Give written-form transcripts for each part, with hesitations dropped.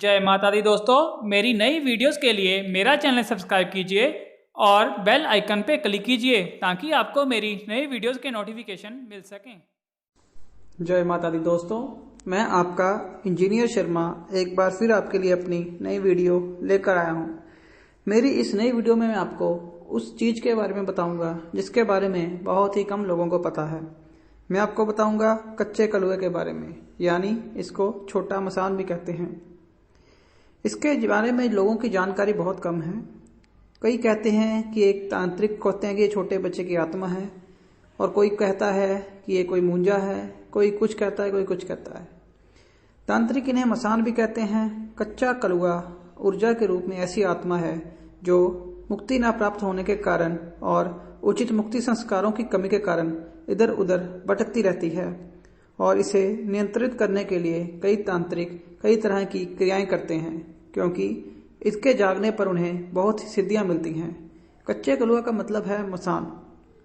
जय माता दी दोस्तों, मेरी नई वीडियोस के लिए मेरा चैनल सब्सक्राइब कीजिए और बेल आइकन पे क्लिक कीजिए ताकि आपको मेरी नई वीडियोस के नोटिफिकेशन मिल सकें। जय माता दी दोस्तों, मैं आपका इंजीनियर शर्मा एक बार फिर आपके लिए अपनी नई वीडियो लेकर आया हूँ। मेरी इस नई वीडियो में मैं आपको उस चीज़ के बारे में बताऊंगा जिसके बारे में बहुत ही कम लोगों को पता है। मैं आपको बताऊंगा कच्चे कलुए के बारे में, यानी इसको छोटा मसान भी कहते हैं। इसके बारे में लोगों की जानकारी बहुत कम है। कई कहते हैं कि एक तांत्रिक कहते हैं कि ये छोटे बच्चे की आत्मा है, और कोई कहता है कि ये कोई मूंजा है, कोई कुछ कहता है, कोई कुछ कहता है। तांत्रिक इन्हें मसान भी कहते हैं। कच्चा कलुआ ऊर्जा के रूप में ऐसी आत्मा है जो मुक्ति न प्राप्त होने के कारण और उचित मुक्ति संस्कारों की कमी के कारण इधर उधर भटकती रहती है, और इसे नियंत्रित करने के लिए कई तांत्रिक कई तरह की क्रियाएं करते हैं, क्योंकि इसके जागने पर उन्हें बहुत सी सिद्धियां मिलती हैं। कच्चे कलुआ का मतलब है मसान,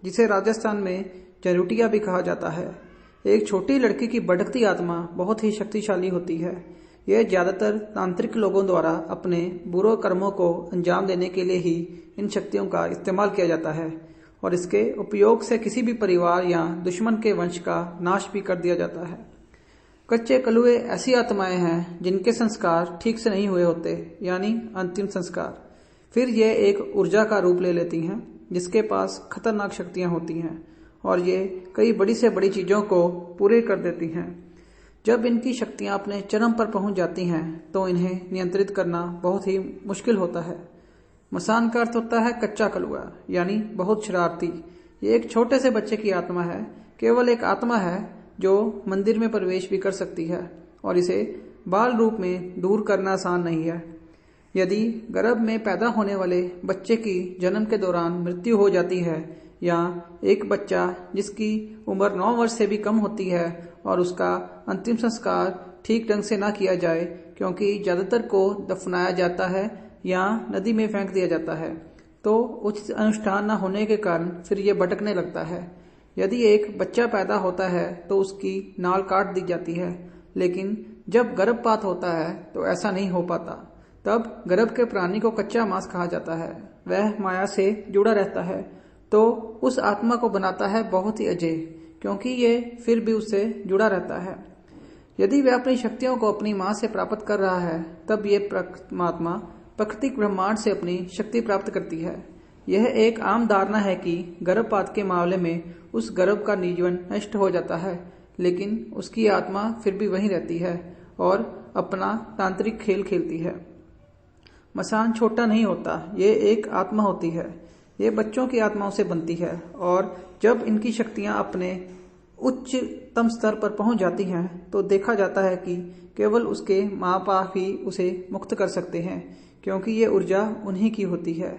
जिसे राजस्थान में जरूटिया भी कहा जाता है। एक छोटी लड़की की भटकती आत्मा बहुत ही शक्तिशाली होती है। यह ज्यादातर तांत्रिक लोगों द्वारा अपने बुरे कर्मों को अंजाम देने के लिए ही इन शक्तियों का इस्तेमाल किया जाता है, और इसके उपयोग से किसी भी परिवार या दुश्मन के वंश का नाश भी कर दिया जाता है। कच्चे कलुए ऐसी आत्माएं हैं जिनके संस्कार ठीक से नहीं हुए होते, यानी अंतिम संस्कार। फिर ये एक ऊर्जा का रूप ले लेती हैं जिसके पास खतरनाक शक्तियां होती हैं, और ये कई बड़ी से बड़ी चीजों को पूरे कर देती हैं। जब इनकी शक्तियां अपने चरम पर पहुंच जाती हैं तो इन्हें नियंत्रित करना बहुत ही मुश्किल होता है। मसान का अर्थ होता है कच्चा कलुआ, यानी बहुत शरारती। ये एक छोटे से बच्चे की आत्मा है, केवल एक आत्मा है जो मंदिर में प्रवेश भी कर सकती है, और इसे बाल रूप में दूर करना आसान नहीं है। यदि गर्भ में पैदा होने वाले बच्चे की जन्म के दौरान मृत्यु हो जाती है, या एक बच्चा जिसकी उम्र 9 वर्ष से भी कम होती है और उसका अंतिम संस्कार ठीक ढंग से ना किया जाए, क्योंकि ज्यादातर को दफनाया जाता है या नदी में फेंक दिया जाता है, तो उचित अनुष्ठान न होने के कारण फिर ये भटकने लगता है। यदि एक बच्चा पैदा होता है तो उसकी नाल काट दी जाती है, लेकिन जब गर्भपात होता है तो ऐसा नहीं हो पाता। तब गर्भ के प्राणी को कच्चा मांस कहा जाता है। वह माया से जुड़ा रहता है, तो उस आत्मा को बनाता है बहुत ही अजय, क्योंकि ये फिर भी उससे जुड़ा रहता है। यदि वह अपनी शक्तियों को अपनी मां से प्राप्त कर रहा है, तब ये परमात्मा प्राकृतिक ब्रह्मांड से अपनी शक्ति प्राप्त करती है। यह एक आम धारणा है कि गर्भपात के मामले में उस गर्भ का जीवन नष्ट हो जाता है, लेकिन उसकी आत्मा फिर भी वहीं रहती है और अपना तांत्रिक खेल खेलती है। मसान छोटा नहीं होता, ये एक आत्मा होती है। ये बच्चों की आत्माओं से बनती है, और जब इनकी शक्तियां अपने उच्चतम स्तर पर पहुंच जाती हैं तो देखा जाता है कि केवल उसके माँ बाप ही उसे मुक्त कर सकते हैं, क्योंकि ये ऊर्जा उन्हीं की होती है।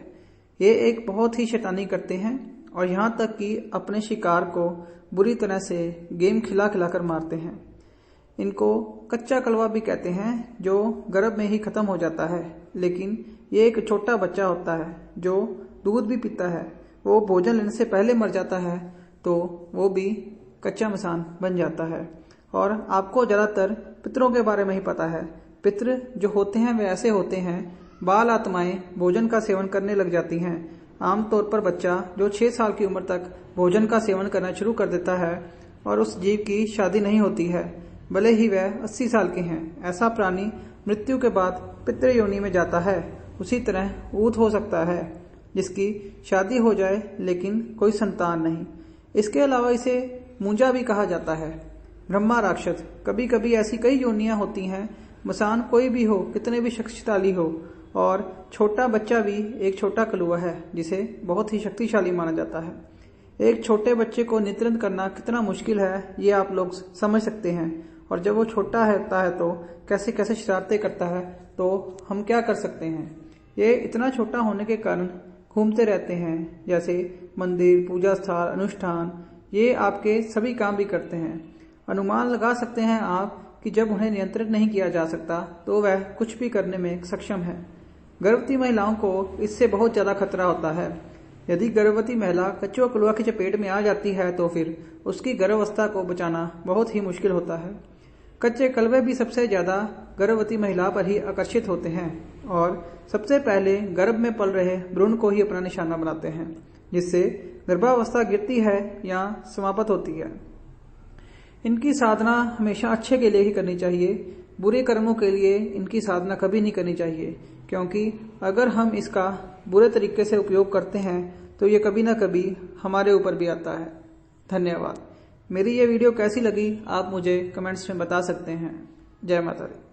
ये एक बहुत ही शैतानी करते हैं, और यहाँ तक कि अपने शिकार को बुरी तरह से गेम खिला खिलाकर मारते हैं। इनको कच्चा कलवा भी कहते हैं, जो गर्भ में ही खत्म हो जाता है। लेकिन ये एक छोटा बच्चा होता है जो दूध भी पीता है। वो भोजन लेने से पहले मर जाता है, तो वो भी कच्चा मसान बन जाता है। और आपको ज्यादातर पितरों के बारे में ही पता है। पितृ जो होते हैं वे ऐसे होते हैं, बाल आत्माएं भोजन का सेवन करने लग जाती हैं। आमतौर पर बच्चा जो 6 साल की उम्र तक भोजन का सेवन करना शुरू कर देता है, और उस जीव की शादी नहीं होती है, भले ही वह 80 साल के हैं। ऐसा प्राणी मृत्यु के बाद पितृ योनि में जाता है। उसी तरह ऊत हो सकता है जिसकी शादी हो जाए लेकिन कोई संतान नहीं। इसके अलावा इसे मूंजा भी कहा जाता है। ब्रह्मा राक्षस, कभी कभी ऐसी कई योनियां होती हैं। मसान कोई भी हो, कितने भी शक्तिशाली हो, और छोटा बच्चा भी एक छोटा कलुआ है जिसे बहुत ही शक्तिशाली माना जाता है। एक छोटे बच्चे को नियंत्रित करना कितना मुश्किल है ये आप लोग समझ सकते हैं, और जब वो छोटा होता है तो कैसे कैसे शरारतें करता है, तो हम क्या कर सकते हैं। ये इतना छोटा होने के कारण घूमते रहते हैं, जैसे मंदिर, पूजा स्थल, अनुष्ठान, ये आपके सभी काम भी करते हैं। अनुमान लगा सकते हैं आप कि जब उन्हें नियंत्रित नहीं किया जा सकता तो वह कुछ भी करने में सक्षम है। गर्भवती महिलाओं को इससे बहुत ज्यादा खतरा होता है। यदि गर्भवती महिला कच्चे कलुआ की चपेट में आ जाती है तो फिर उसकी गर्भावस्था को बचाना बहुत ही मुश्किल होता है। कच्चे कलवे भी सबसे ज्यादा गर्भवती महिला पर ही आकर्षित होते हैं और सबसे पहले गर्भ में पल रहे भ्रूण को ही अपना निशाना बनाते हैं, जिससे गर्भावस्था गिरती है या समाप्त होती है। इनकी साधना हमेशा अच्छे के लिए ही करनी चाहिए, बुरे कर्मों के लिए इनकी साधना कभी नहीं करनी चाहिए, क्योंकि अगर हम इसका बुरे तरीके से उपयोग करते हैं तो ये कभी ना कभी हमारे ऊपर भी आता है। धन्यवाद। मेरी ये वीडियो कैसी लगी आप मुझे कमेंट्स में बता सकते हैं। जय माता दी।